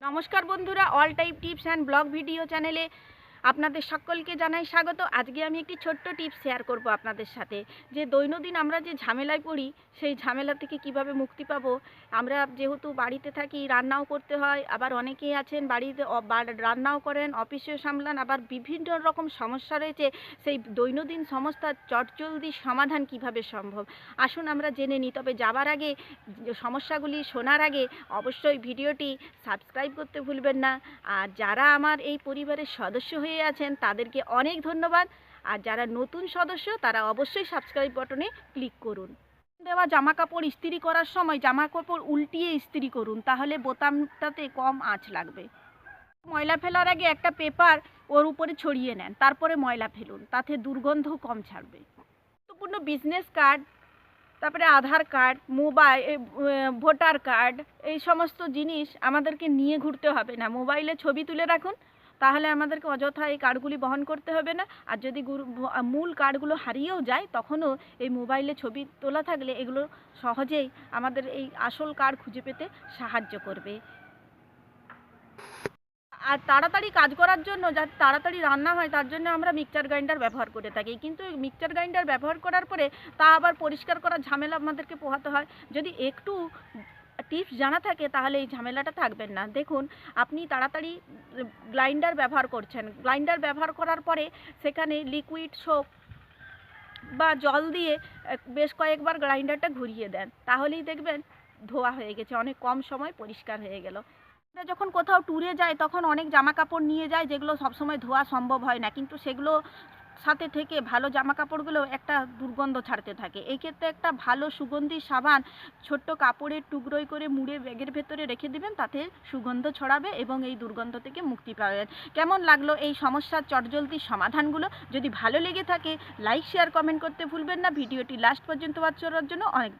নমস্কার বন্ধুরা, all type tips and blog video চ্যানেলে আপনাদের সকলকে জানাই স্বাগত। আজকে আমি একটি ছোট্ট টিপস শেয়ার করব আপনাদের সাথে, যে দৈনন্দিন আমরা যে ঝামেলায় পড়ি সেই ঝামেলা থেকে কিভাবে মুক্তি পাবো। আমরা যেহেতু বাড়িতে থাকি, রান্নাও করতে হয়, আবার অনেকেই আছেন বাড়িতে রান্নাও করেন, অফিসেও সামলান, আবার বিভিন্ন রকম সমস্যা রয়েছে। সেই দৈনন্দিন সমস্যার চটজলদি সমাধান কিভাবে সম্ভব, আসুন আমরা জেনে নিই। তবে যাবার আগে, সমস্যাগুলি শোনার আগে অবশ্যই ভিডিওটি সাবস্ক্রাইব করতে ভুলবেন না। আর যারা আমার এই পরিবারের সদস্য হয়ে আছেন তাদেরকে অনেক ধন্যবাদ। আর যারা নতুন সদস্য তারা অবশ্যই সাবস্ক্রাইব বাটনে ক্লিক করুন। দেওয়া জামা কাপড় ইস্ত্রি করার সময় জামা কাপড় উল্টিয়ে ইস্ত্রি করুন, তাহলে বোতামটাতে কম আঁচ লাগবে। ময়লা ফেলার আগে একটা পেপার ওর উপরে ছড়িয়ে নেন, তারপরে ময়লা ফেলুন, তাতে দুর্গন্ধ কম ছাড়বে। গুরুত্বপূর্ণ বিজনেস কার্ড, তারপরে আধার কার্ড, মোবাইল, ভোটার কার্ড, এই সমস্ত জিনিস আমাদেরকে নিয়ে ঘুরতে হবে না। মোবাইলে ছবি তুলে রাখুন, তাহলে আমাদেরকে অযথা এই কার্ডগুলি বহন করতে হবে না। আর যদি মূল কার্ডগুলো হারিয়েও যায়, তখনও এই মোবাইলে ছবি তোলা থাকলে এগুলো সহজেই আমাদের এই আসল কার্ড খুঁজে পেতে সাহায্য করবে। আর তাড়াতাড়ি কাজ করার জন্য, যাতে তাড়াতাড়ি রান্না হয়, তার জন্য আমরা মিক্সচার গ্রাইন্ডার ব্যবহার করে থাকি। কিন্তু মিক্সচার গ্রাইন্ডার ব্যবহার করার পরে তা আবার পরিষ্কার করার ঝামেলা আমাদেরকে পোহাতে হয়। যদি একটু টিপস জানা থাকে তাহলে এই ঝামেলাটা থাকবেন না। দেখুন, আপনি তাড়াতাড়ি গ্রাইন্ডার ব্যবহার করছেন, গ্রাইন্ডার ব্যবহার করার পরে সেখানে লিকুইড সোপ বা জল দিয়ে বেশ কয়েকবার গ্রাইন্ডারটা ঘুরিয়ে দেন, তাহলেই দেখবেন ধোয়া হয়ে গেছে, অনেক কম সময় পরিষ্কার হয়ে গেল। আমরা যখন কোথাও ট্যুরে যাই তখন অনেক জামা কাপড় নিয়ে যাই, যেগুলো সবসময় ধোয়া সম্ভব হয় না, কিন্তু সেগুলো সাথে থেকে ভালো জামা কাপড়গুলো একটা দুর্গন্ধ ছাড়তে থাকে। এই ক্ষেত্রে একটা ভালো সুগন্ধি সাবান ছোট্ট কাপড়ের টুকরোয় করে মুড়ে ব্যাগের ভেতরে রেখে দিবেন, তাতে সুগন্ধ ছড়াবে এবং এই দুর্গন্ধ থেকে মুক্তি পাবেন। কেমন লাগলো এই সমস্যার চটজলদি সমাধানগুলো? যদি ভালো লেগে থাকে লাইক, শেয়ার, কমেন্ট করতে ভুলবেন না। ভিডিওটি লাস্ট পর্যন্ত ওয়াচ করার জন্য অনেক